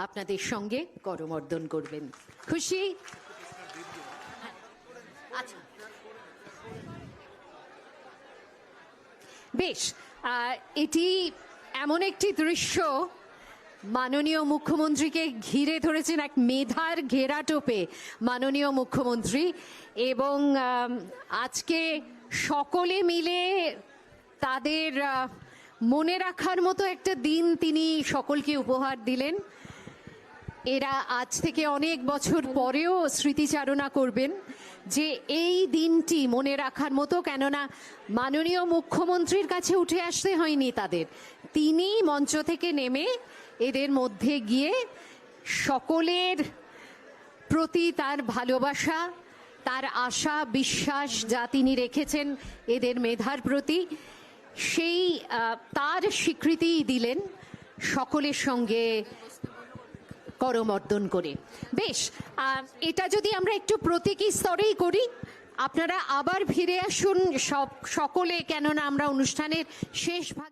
আপনাদের সঙ্গে করমর্দন করবেন। খুশি? আচ্ছা, বেশ। এটি এমন একটি দৃশ্য, মাননীয় মুখ্যমন্ত্রীকে ঘিরে ধরেছেন এক মেধার ঘেরাটোপে মাননীয় মুখ্যমন্ত্রী, এবং আজকে সকলে মিলে তাদের মনে রাখার মতো একটা দিন তিনি সকলকে উপহার দিলেন। এরা আজ থেকে অনেক বছর পরেও স্মৃতিচারণা করবেন যে এই দিনটি মনে রাখার মতো, কেননা মাননীয় মুখ্যমন্ত্রীর কাছে উঠে আসতে হয়নি তাদের, তিনি মঞ্চ থেকে নেমে এদের মধ্যে গিয়ে সকলের প্রতি তার ভালোবাসা, তার আশা বিশ্বাস যা তিনি রেখেছেন এদের মেধার প্রতি, সেই তার স্বীকৃতিই দিলেন সকলের সঙ্গে করমর্দন করে। বেশ, এটা যদি আমরা একটু প্রতীকী স্তরেই করি, আপনারা আবার ফিরে আসুন সকলে, কেননা আমরা অনুষ্ঠানের শেষ ভাগে